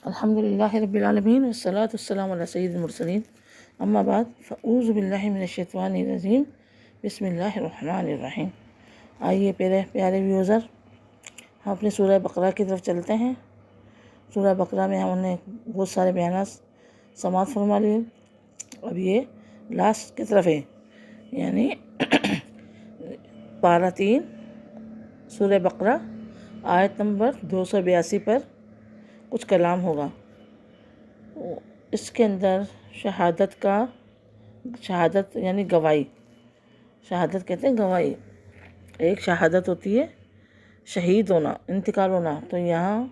الحمد للہ رب العالمین والصلاة والسلام علی سید المرسلین اما بعد فاعوذ باللہ من الشیطان الرجیم بسم اللہ الرحمن الرحیم۔ آئیے پیارے ویوزر، ہم اپنے سورہ بقرہ کی طرف چلتے ہیں۔ سورہ بقرہ میں ہم نے بہت سارے بیانات سماعت فرما لیے، اب یہ لاسٹ کی طرف ہے، یعنی پارہ 3 سورہ بقرہ آیت نمبر 282 پر کچھ کلام ہوگا۔ اس کے اندر شہادت یعنی گواہی، شہادت کہتے ہیں گواہی، ایک شہادت ہوتی ہے شہید ہونا، انتقال ہونا، تو یہاں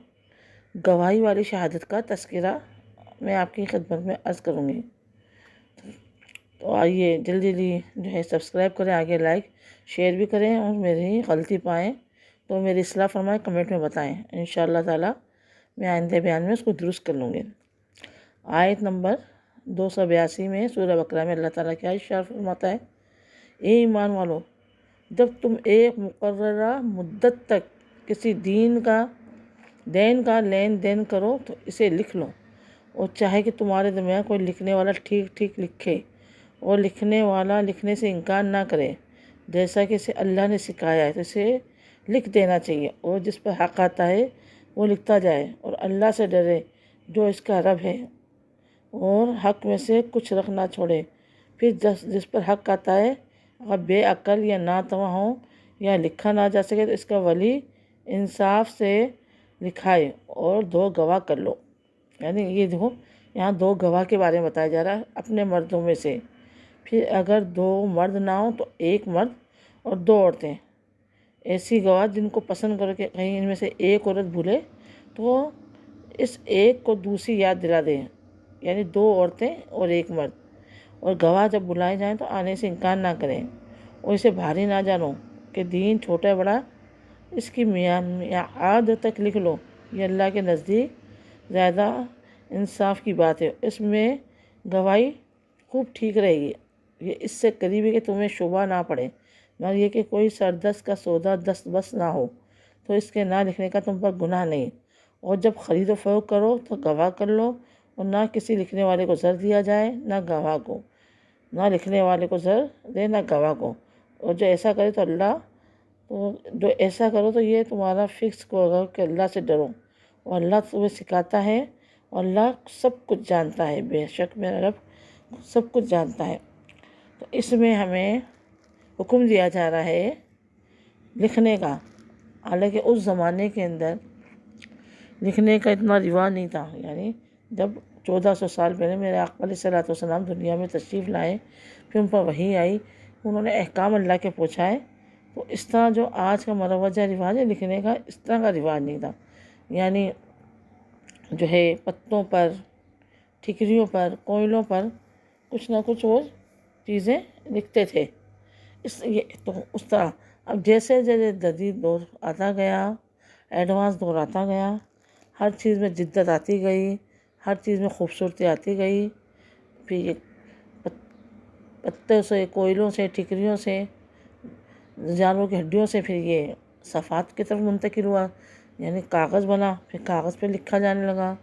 گواہی والی شہادت کا تذکرہ میں آپ کی خدمت میں عرض کروں گی۔ تو آئیے جلدی جو ہے سبسکرائب کریں، آگے لائک شیئر بھی کریں، اور میری غلطی پائیں تو میری اصلاح فرمائیں، کمنٹ میں بتائیں، انشاءاللہ تعالی میں آئندہ بیان میں اس کو درست کر لوں گی۔ آیت نمبر 282 میں سورہ بقرہ میں اللہ تعالیٰ کیا ارشاد فرماتا ہے؟ اے ایمان والو، جب تم ایک مقررہ مدت تک کسی دین کا لین دین کرو تو اسے لکھ لو، اور چاہے کہ تمہارے درمیان کوئی لکھنے والا ٹھیک لکھے اور لکھنے والا لکھنے سے انکار نہ کرے، جیسا کہ اسے اللہ نے سکھایا ہے تو اسے لکھ دینا چاہیے، اور جس پر حق آتا ہے وہ لکھتا جائے، اور اللہ سے ڈرے جو اس کا رب ہے، اور حق میں سے کچھ رکھ نہ چھوڑے۔ پھر جس پر حق آتا ہے اگر بے عقل یا ناتواں ہو یا لکھا نہ جا سکے تو اس کا ولی انصاف سے لکھائے اور 2 گواہ کر لو۔ یعنی یہ دیکھو، یہاں 2 گواہ کے بارے میں بتایا جا رہا ہے اپنے مردوں میں سے۔ پھر اگر 2 مرد نہ ہوں تو 1 مرد اور 2 عورتیں، ایسی گواہ جن کو پسند کرو کہ کہیں ان میں سے ایک عورت بھولے تو اس ایک کو دوسری یاد دلا دیں، یعنی 2 عورتیں اور 1 مرد، اور گواہ جب بلائے جائیں تو آنے سے انکار نہ کریں، اور اسے بھاری نہ جانو کہ دین چھوٹا بڑا، اس کی میعاد تک لکھ لو، یہ اللہ کے نزدیک زیادہ انصاف کی بات ہے۔ اس میں گواہی خوب ٹھیک رہے گی، یہ اس سے قریب ہے کہ تمہیں شبہ نہ پڑے، مگر یہ کہ کوئی سردست کا سودا دست بس نہ ہو تو اس کے نہ لکھنے کا تم پر گناہ نہیں۔ اور جب خرید و فروخت کرو تو گواہ کر لو، اور نہ کسی لکھنے والے کو زر دیا جائے نہ گواہ کو، نہ لکھنے والے کو زر دے نہ گواہ کو، اور جو ایسا کرو تو یہ تمہارا فکس ہوگا کہ اللہ سے ڈرو، اور اللہ تمہیں سکھاتا ہے، اور اللہ سب کچھ جانتا ہے، بے شک میرا رب سب کچھ جانتا ہے۔ تو اس میں ہمیں حکم دیا جا رہا ہے لکھنے کا، حالانکہ اس زمانے کے اندر لکھنے کا اتنا رواج نہیں تھا، یعنی جب 1400 سال پہلے میرے آقا علیہ الصلوۃ والسلام دنیا میں تشریف لائے، پھر ان پر وحی آئی، انہوں نے احکام اللہ کے پہنچائے، تو اس طرح جو آج کا مروجہ رواج ہے لکھنے کا، اس طرح کا رواج نہیں تھا، یعنی جو ہے پتوں پر، ٹھکریوں پر، کوئلوں پر کچھ نہ کچھ وہ چیزیں لکھتے تھے، تو اس طرح اب جیسے جدید دور آتا گیا، ایڈوانس دور آتا گیا، ہر چیز میں جدت آتی گئی، ہر چیز میں خوبصورتی آتی گئی، پھر یہ پتوں سے، کوئلوں سے، ٹھکریوں سے، جانوروں کی ہڈیوں سے پھر یہ صفحات کی طرف منتقل ہوا، یعنی کاغذ بنا، پھر کاغذ پہ لکھا جانے لگا،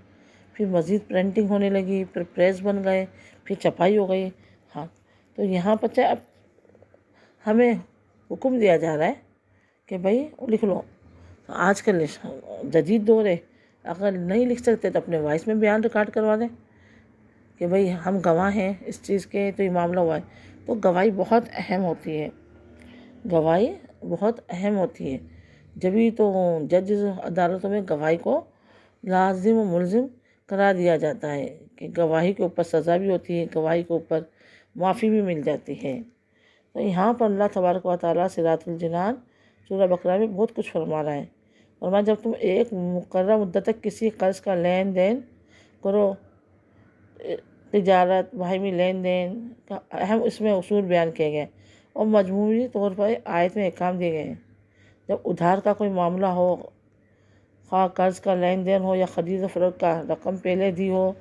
پھر مزید پرنٹنگ ہونے لگی، پھر پریس بن گئے، پھر چھپائی ہو گئی۔ ہاں، تو یہاں پر اب ہمیں حکم دیا جا رہا ہے کہ بھائی لکھ لو۔ آج کل جدید دور ہے، اگر نہیں لکھ سکتے تو اپنے وائس میں بیان ریکارڈ کروا دیں کہ بھائی ہم گواہ ہیں اس چیز کے، تو یہ معاملہ ہوا ہے۔ تو گواہی بہت اہم ہوتی ہے، گواہی بہت اہم ہوتی ہے، جبھی تو ججز عدالتوں میں گواہی کو لازم و ملزم قرار دیا جاتا ہے کہ گواہی کے اوپر سزا بھی ہوتی ہے، گواہی کے اوپر معافی بھی مل جاتی ہے۔ تو یہاں پر اللہ تبارک و تعالیٰ صراط الجنان سورہ بقرہ میں بہت کچھ فرما رہا ہے، اور جب تم ایک مقررہ مدت تک کسی قرض کا لین دین کرو، تجارت باہمی لین دین کا اہم اس میں اصول بیان کیے گئے، اور مجموعی طور پر آیت میں احکام دیے گئے ہیں۔ جب ادھار کا کوئی معاملہ ہو، خواہ قرض کا لین دین ہو یا خرید و فروخت کا، رقم پہلے دی ہو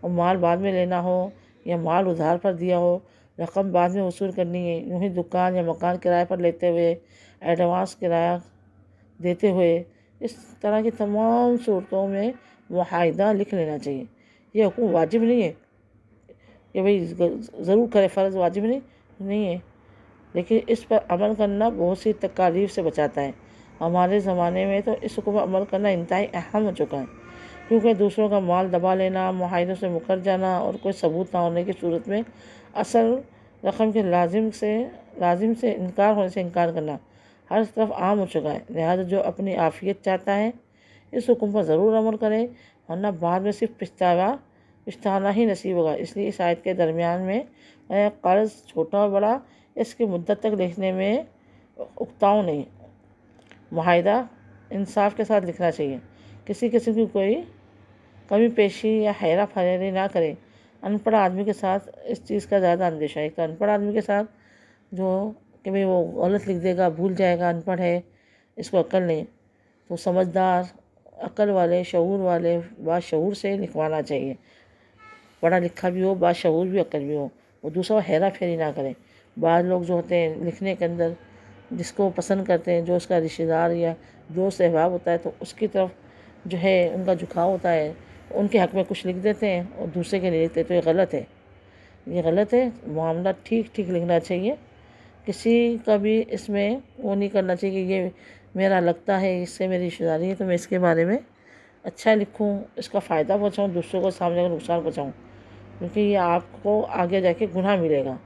اور مال بعد میں لینا ہو، یا مال ادھار پر دیا ہو، رقم بعد میں وصول کرنی ہے، یوں ہی دکان یا مکان کرائے پر لیتے ہوئے، ایڈوانس کرایہ دیتے ہوئے، اس طرح کی تمام صورتوں میں معاہدہ لکھ لینا چاہیے۔ یہ حکم واجب نہیں ہے کہ بھئی ضرور کرے، فرض واجب نہیں ہے، لیکن اس پر عمل کرنا بہت سی تکالیف سے بچاتا ہے۔ ہمارے زمانے میں تو اس حکم پر عمل کرنا انتہائی اہم ہو چکا ہے، کیونکہ دوسروں کا مال دبا لینا، معاہدوں سے مکر جانا اور کوئی ثبوت نہ ہونے کی صورت میں اصل رقم کے لازم سے انکار ہونے سے انکار کرنا ہر طرف عام ہو چکا ہے۔ لہذا جو اپنی عافیت چاہتا ہے اس حکم پر ضرور عمل کرے، ورنہ بعد میں صرف پچھتانا ہی نصیب ہوگا۔ اس لیے اس آیت کے درمیان میں قرض چھوٹا اور بڑا اس کی مدت تک لکھنے میں اکتاؤ نہیں، معاہدہ انصاف کے ساتھ لکھنا چاہیے، کسی قسم کی کوئی کمی پیشی یا ہیرا پھیری نہ کرے۔ ان پڑھ آدمی کے ساتھ اس چیز کا زیادہ اندیشہ ہے۔ ایک تو ان پڑھ آدمی کے ساتھ جو کہ بھئی وہ غلط لکھ دے گا، بھول جائے گا، ان پڑھ ہے، اس کو عقل نہیں، تو سمجھدار، عقل والے، شعور والے، باشعور سے لکھوانا چاہیے، پڑھا لکھا بھی ہو، باشعور بھی، عقل بھی ہو، وہ دوسرا ہیرا پھیری نہ کرے۔ بعض لوگ جو ہوتے ہیں لکھنے کے اندر جس کو پسند کرتے ہیں، جو اس کا رشتہ دار یا دوست احباب ہوتا ہے، تو اس کی طرف جو ہے ان کا جھکاؤ ہوتا ہے، ان کے حق میں کچھ لکھ دیتے ہیں اور دوسرے کے نہیں لکھتے، تو یہ غلط ہے، یہ غلط ہے۔ معاملہ ٹھیک لکھنا چاہیے، کسی کا بھی اس میں وہ نہیں کرنا چاہیے کہ یہ میرا لگتا ہے، اس سے میری رشتہ داری ہے تو میں اس کے بارے میں اچھا لکھوں، اس کا فائدہ پہنچاؤں، دوسروں کو سامنے کا نقصان پہنچاؤں، کیونکہ یہ آپ کو آگے جا کے گناہ ملے گا۔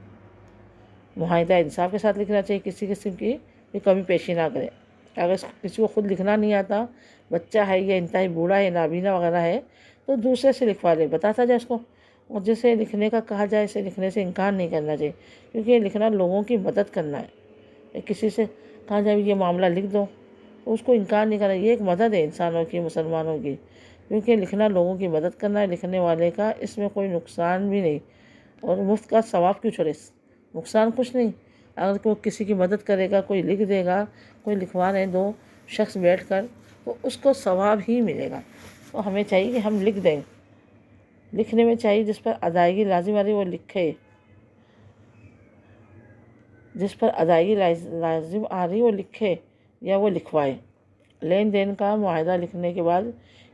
معاہدہ انصاف کے ساتھ لکھنا چاہیے، کسی قسم کی بھی کمی پیشی نہ کرے۔ اگر کسی کو خود لکھنا نہیں آتا، بچہ ہے یا انتہائی بوڑھا ہے، نابینا وغیرہ ہے، تو دوسرے سے لکھوا لے، بتاتا جائے اس کو، اور جسے لکھنے کا کہا جائے اسے لکھنے سے انکار نہیں کرنا چاہیے، کیونکہ یہ لکھنا لوگوں کی مدد کرنا ہے۔ کسی سے کہا جائے یہ معاملہ لکھ دو، تو اس کو انکار نہیں کرنا، یہ ایک مدد ہے انسانوں کی، مسلمانوں کی، کیونکہ لکھنا لوگوں کی مدد کرنا ہے، لکھنے والے کا اس میں کوئی نقصان بھی نہیں، اور مفت کا ثواب کیوں چھوڑے، نقصان کچھ نہیں۔ اگر کوئی کسی کی مدد کرے گا، کوئی لکھ دے گا، کوئی لکھوا رہے ہیں دو شخص بیٹھ کر، تو اس کو ثواب ہی ملے گا۔ تو ہمیں چاہیے کہ ہم لکھ دیں، لکھنے میں چاہیے جس پر ادائیگی لازم آ رہی وہ لکھے، جس پر ادائیگی لازم آ رہی وہ لکھے یا وہ لکھوائے۔ لین دین کا معاہدہ لکھنے کے بعد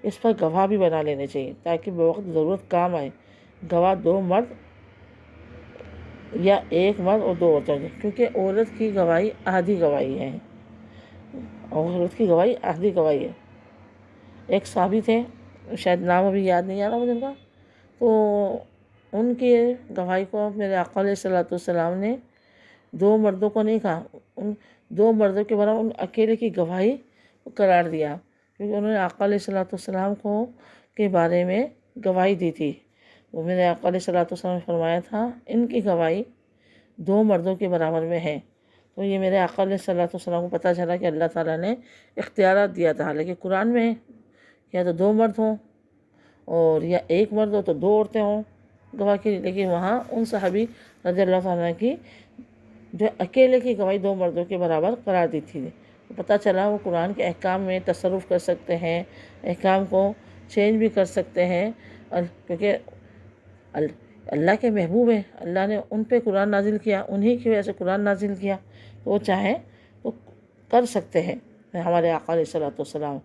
اس پر گواہ بھی بنا لینے چاہیے تاکہ بوقت ضرورت کام آئے۔ گواہ 2 مرد یا 1 مرد اور 2 عورتیں، کیونکہ عورت کی گواہی آدھی گواہی ہے، عورت کی گواہی آدھی گواہی ہے۔ ایک صحابی تھے، شاید نام ابھی یاد نہیں آ رہا مجھے ان کا، تو ان کی گواہی کو میرے آقا علیہ الصلوۃ والسلام نے 2 مردوں کو نہیں کہا، ان 2 مردوں کے برابر ان اکیلے کی گواہی قرار دیا، کیونکہ انہوں نے آقا علیہ الصلوۃ والسلام کے بارے میں گواہی دی تھی۔ وہ میرے آقا علیہ الصلوۃ والسلام نے فرمایا تھا ان کی گواہی 2 مردوں کے برابر میں ہے۔ تو یہ میرے آقا علیہ الصلوۃ والسلام کو پتہ چلا کہ اللہ تعالیٰ نے اختیارات دیا تھا، حالانکہ قرآن میں ہے یا تو 2 مرد ہوں اور یا 1 مرد ہو تو 2 عورتیں ہوں گواہ کے لیے، لیکن وہاں ان صحابی رضی اللہ تعالیٰ کی جو اکیلے کی گواہی 2 مردوں کے برابر قرار دی تھی۔ پتہ چلا وہ قرآن کے احکام میں تصرف کر سکتے ہیں، احکام کو چینج بھی کر سکتے ہیں، کیونکہ اللہ کے محبوب ہیں، اللہ نے ان پہ قرآن نازل کیا، انہی کی وجہ سے قرآن نازل کیا، تو وہ چاہیں تو کر سکتے ہیں۔ ہمارے آقا علیہ الصلوۃ والسلام،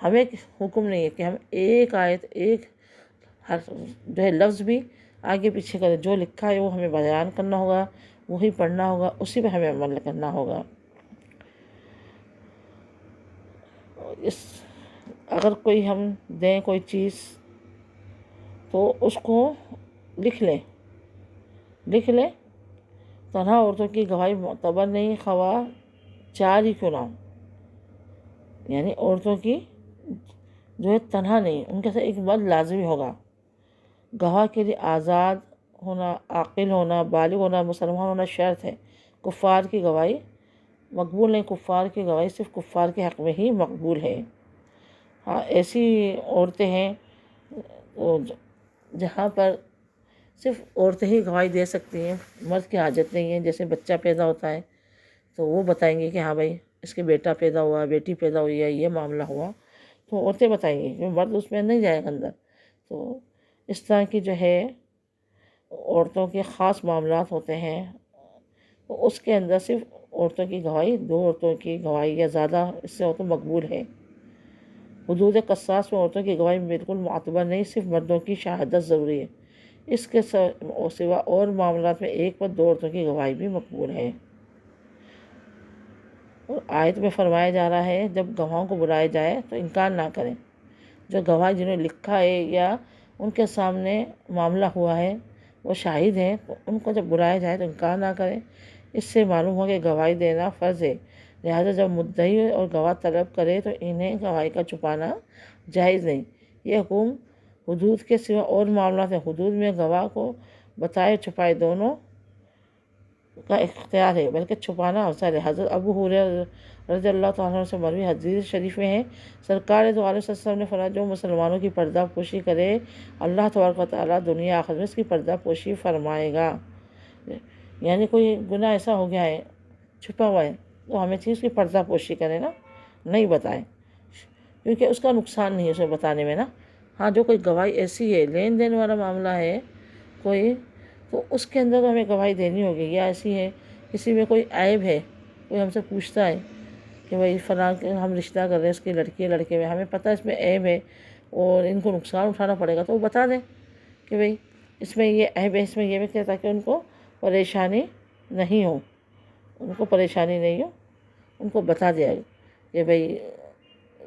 ہمیں حکم نہیں ہے کہ ہم ایک آیت، ایک ہر جو ہے لفظ بھی آگے پیچھے کریں، جو لکھا ہے وہ ہمیں بیان کرنا ہوگا، وہی پڑھنا ہوگا، اسی پہ ہمیں عمل کرنا ہوگا۔ اگر کوئی ہم دیں کوئی چیز تو اس کو لکھ لیں، تنہا عورتوں کی گواہی معتبر نہیں، خواہ 4 ہی کیوں نہ ہوں، یعنی عورتوں کی جو ہے تنہا نہیں، ان کے ساتھ ایک مرد لازمی ہوگا۔ گواہ کے لیے آزاد ہونا، عاقل ہونا، بالغ ہونا، مسلمان ہونا شرط ہے۔ کفار کی گواہی مقبول نہیں، کفار کی گواہی صرف کفار کے حق میں ہی مقبول ہے۔ ہاں، ایسی عورتیں ہیں جہاں پر صرف عورتیں ہی گواہی دے سکتی ہیں، مرد کی حاجت نہیں ہے، جیسے بچہ پیدا ہوتا ہے تو وہ بتائیں گے کہ ہاں بھائی اس کے بیٹا پیدا ہوا، بیٹی پیدا ہوئی ہے، یہ معاملہ ہوا، تو عورتیں بتائیں گی، کیونکہ مرد اس میں نہیں جائے گا اندر۔ تو اس طرح کی جو ہے عورتوں کے خاص معاملات ہوتے ہیں، تو اس کے اندر صرف عورتوں کی گواہی، 2 عورتوں کی گواہی یا زیادہ اس سے ہو تو مقبول ہے۔ حدود قصاص میں عورتوں کی گواہی بالکل معتبر نہیں، صرف مردوں کی شہادت ضروری ہے۔ اس کے سوا اور معاملات میں ایک پر دو عورتوں کی گواہی بھی مقبول ہے۔ اور آیت میں فرمایا جا رہا ہے جب گواہوں کو بلایا جائے تو انکار نہ کریں۔ جو گواہ جنہوں نے لکھا ہے یا ان کے سامنے معاملہ ہوا ہے وہ شاہد ہیں، تو ان کو جب بلایا جائے تو انکار نہ کریں۔ اس سے معلوم ہو کہ گواہی دینا فرض ہے، لہٰذا جب مدعی اور گواہ طلب کرے تو انہیں گواہی کا چھپانا جائز نہیں۔ یہ حکم حدود کے سوا اور معاملات ہیں۔ حدود میں گواہ کو بتائے چھپائے دونوں کا اختیار ہے، بلکہ چھپانا افضل ہے۔ حضرت ابو ہریرہ رضی اللہ تعالیٰ عنہ سے مروی حدیث شریف میں ہے، سرکار دو عالم صلی اللہ علیہ وسلم نے فرمایا جو مسلمانوں کی پردہ پوشی کرے اللہ تبارک و تعالیٰ دنیا آخرت میں اس کی پردہ پوشی فرمائے گا۔ یعنی کوئی گناہ ایسا ہو گیا ہے چھپا ہوا ہے تو ہمیں چیز کی پردہ پوشی کرے نا، نہیں بتائیں، کیونکہ اس کا نقصان نہیں ہے اسے بتانے میں نا۔ ہاں جو کوئی گواہی ایسی ہے لین دین والا معاملہ ہے کوئی، تو اس کے اندر ہمیں گواہی دینی ہوگی۔ یا ایسی ہے کسی میں کوئی عیب ہے، کوئی ہم سے پوچھتا ہے کہ بھائی فلاں ہم رشتہ کر رہے ہیں اس کی لڑکی یا لڑکے میں، ہمیں پتہ ہے اس میں عیب ہے اور ان کو نقصان اٹھانا پڑے گا، تو وہ بتا دیں کہ بھائی اس میں یہ عیب ہے، اس میں یہ بھی کیا، تاکہ ان کو پریشانی نہیں ہو، ان کو بتا دیا کہ بھائی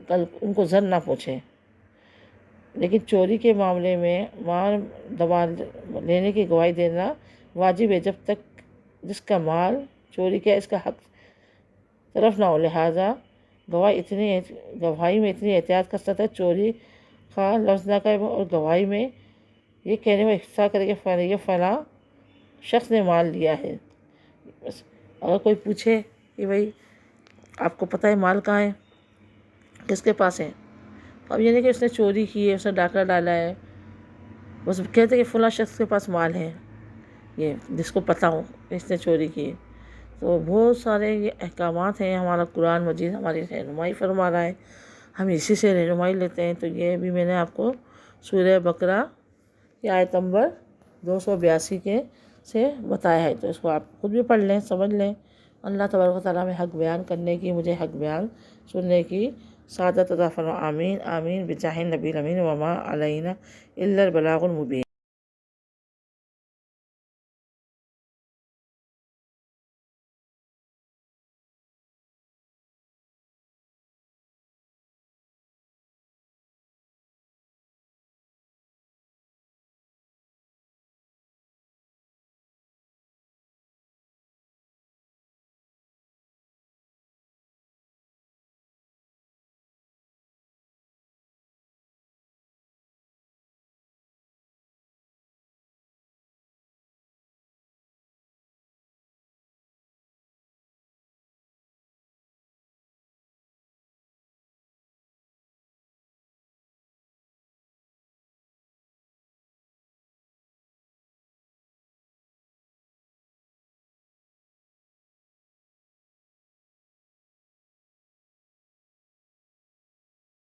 کل ان کو زر نہ پوچھیں۔ لیکن چوری کے معاملے میں مال دبا لینے کی گواہی دینا واجب ہے جب تک جس کا مال چوری کیا اس کا حق طرف نہ ہو، لہٰذا گواہی میں اتنی احتیاط کا سطح چوری کا لفظ نہ کرے اور گواہی میں یہ کہنے میں حصہ کرے کہ یہ فلاں شخص نے مال لیا ہے۔ بس اگر کوئی پوچھے کہ بھائی آپ کو پتہ ہے مال کہاں ہے، کس کے پاس ہے، تو اب یہ نہیں کہ اس نے چوری کی ہے، اس نے ڈاکہ ڈالا ہے، بس کہتے ہیں کہ فلاں شخص کے پاس مال ہے، یہ جس کو پتہ ہو اس نے چوری کی ہے۔ تو بہت سارے یہ احکامات ہیں، ہمارا قرآن مجید ہماری رہنمائی فرما رہا ہے، ہم اسی سے رہنمائی لیتے ہیں۔ تو یہ بھی میں نے آپ کو سورہ بقرہ کی آیت نمبر 282 سے بتایا ہے، تو اس کو آپ خود بھی پڑھ لیں، سمجھ لیں۔ اللہ تبارک و تعالیٰ میں حق بیان کرنے کی، مجھے حق بیان سننے کی سعادت عطا فرما۔ آمین آمین بجاہ النبی الامین وما علینا الا البلاغ المبین۔